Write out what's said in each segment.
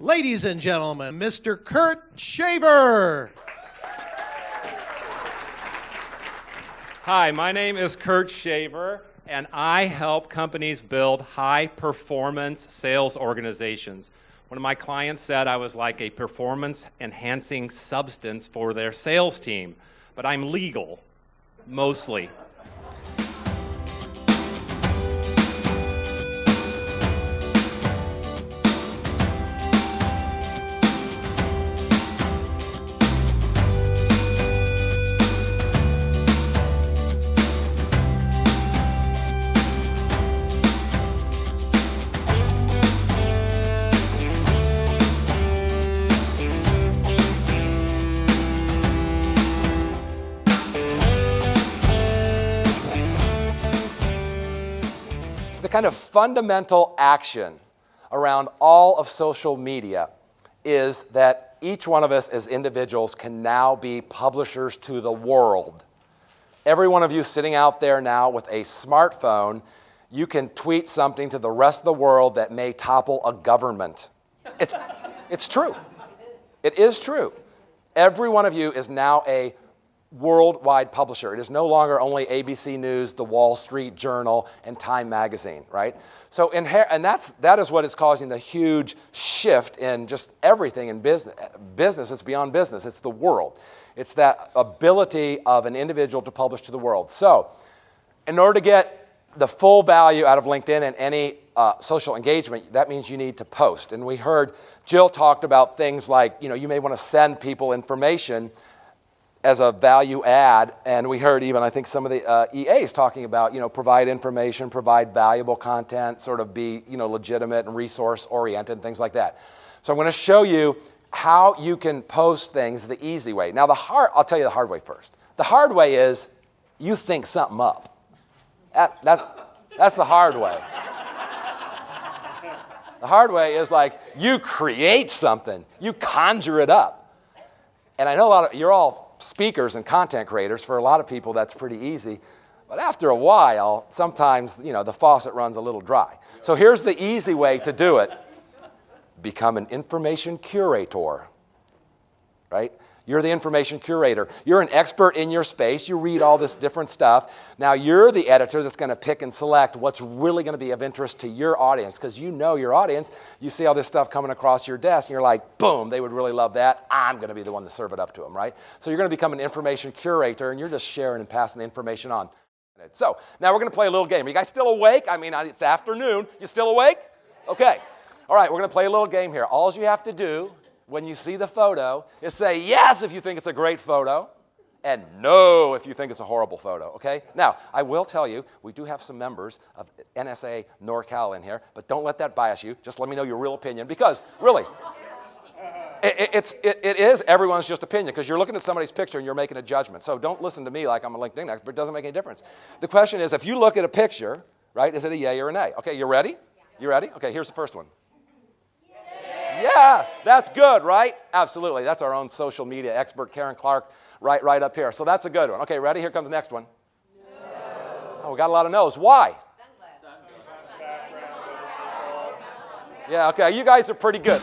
Ladies and gentlemen, Mr. Kurt Shaver. Hi, my name is Kurt Shaver, and I help companies build high-performance sales organizations. One of my clients said I was like a performance-enhancing substance for their sales team, but I'm legal, mostly. The kind of fundamental action around all of social media is that each one of us as individuals can now be publishers to the world. Every one of you sitting out there now with a smartphone, you can tweet something to the rest of the world that may topple a government. It's true. It is true. Every one of you is now a worldwide publisher. It is no longer only ABC News, The Wall Street Journal, and Time Magazine, right? So, that is what is causing the huge shift in just everything in business. Business, it's beyond business, it's the world. It's that ability of an individual to publish to the world. So, in order to get the full value out of LinkedIn and any social engagement, that means you need to post. And we heard Jill talked about things like, you may want to send people information as a value add, and we heard even, I think, some of the EAs talking about, provide information, provide valuable content, sort of be, legitimate and resource-oriented and things like that. So I'm going to show you how you can post things the easy way. Now, I'll tell you the hard way first. The hard way is you think something up. That's the hard way. The hard way is like you create something, you conjure it up. And I know you're all speakers and content creators. For a lot of people, that's pretty easy. But after a while, sometimes, the faucet runs a little dry. So here's the easy way to do it. Become an information curator, right? You're the information curator. You're an expert in your space. You read all this different stuff. Now you're the editor that's going to pick and select what's really going to be of interest to your audience, because you know your audience. You see all this stuff coming across your desk, and you're like, boom, they would really love that. I'm going to be the one to serve it up to them, right? So you're going to become an information curator, and you're just sharing and passing the information on. So now we're going to play a little game. Are you guys still awake? I mean, it's afternoon. You still awake? Okay. All right, we're going to play a little game here. All you have to do when you see the photo is say yes if you think it's a great photo, and no if you think it's a horrible photo, okay? Now, I will tell you, we do have some members of NSA NorCal in here, but don't let that bias you. Just let me know your real opinion, because really, it is everyone's just opinion, because you're looking at somebody's picture and you're making a judgment. So don't listen to me like I'm a LinkedIn expert. It doesn't make any difference. The question is, if you look at a picture, right, is it a yay or a nay? Okay, you ready? You ready? Okay, here's the first one. Yes, that's good, right? Absolutely. That's our own social media expert, Karen Clark, right up here. So that's a good one. Okay, ready? Here comes the next one. No. Oh, we got a lot of no's. Why? Yeah, okay, you guys are pretty good.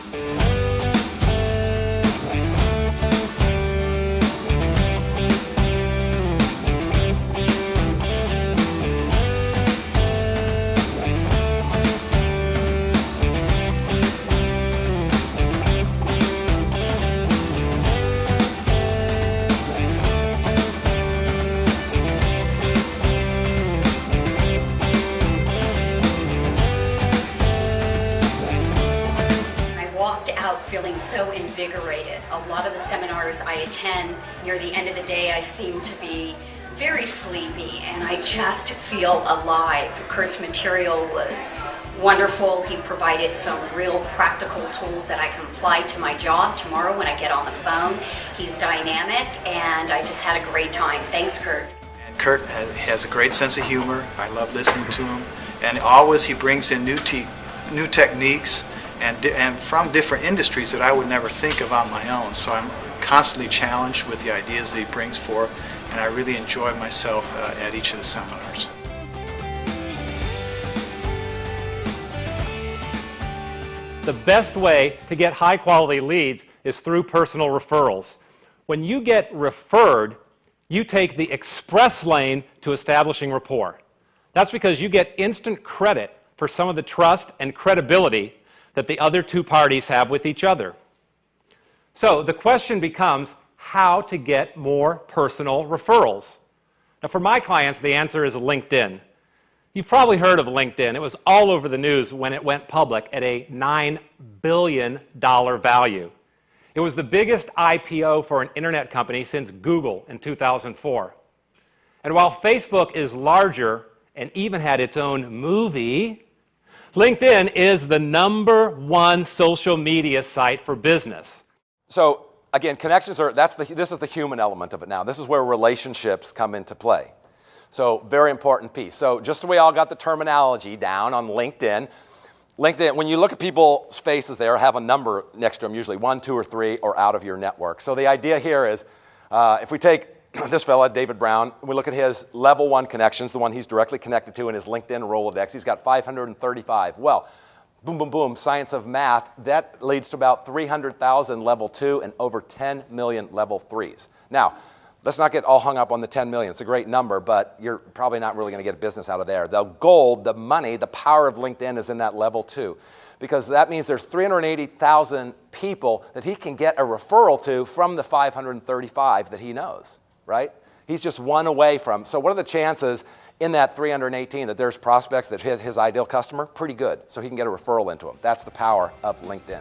Feeling so invigorated. A lot of the seminars I attend, near the end of the day, I seem to be very sleepy, and I just feel alive. Kurt's material was wonderful. He provided some real practical tools that I can apply to my job tomorrow when I get on the phone. He's dynamic, and I just had a great time. Thanks, Kurt. Kurt has a great sense of humor. I love listening to him, and always he brings in new techniques and from different industries that I would never think of on my own. So I'm constantly challenged with the ideas that he brings forth, and I really enjoy myself at each of the seminars. the best way to get high-quality leads is through personal referrals. When you get referred, you take the express lane to establishing rapport. That's because you get instant credit for some of the trust and credibility that the other two parties have with each other. So the question becomes how to get more personal referrals. Now, for my clients, the answer is LinkedIn. You've probably heard of LinkedIn. It was all over the news when it went public at a $9 billion value. It was the biggest IPO for an internet company since Google in 2004. And while Facebook is larger and even had its own movie, LinkedIn is the #1 social media site for business. So again, connections are, this is the human element of it now. This is where relationships come into play. So very important piece. So just so we all got the terminology down on LinkedIn, when you look at people's faces there, have a number next to them, usually 1, 2, or 3, or out of your network. So the idea here is, if we take this fella, David Brown, we look at his level 1 connections, the one he's directly connected to in his LinkedIn Rolodex, he's got 535. Well, boom, boom, boom, science of math, that leads to about 300,000 level 2 and over 10 million level 3s. Now, let's not get all hung up on the 10 million. It's a great number, but you're probably not really going to get business out of there. The gold, the money, the power of LinkedIn is in that level 2, because that means there's 380,000 people that he can get a referral to from the 535 that he knows, right? He's just one away from. So what are the chances in that 318 that there's prospects that his ideal customer? Pretty good. So he can get a referral into them. That's the power of LinkedIn.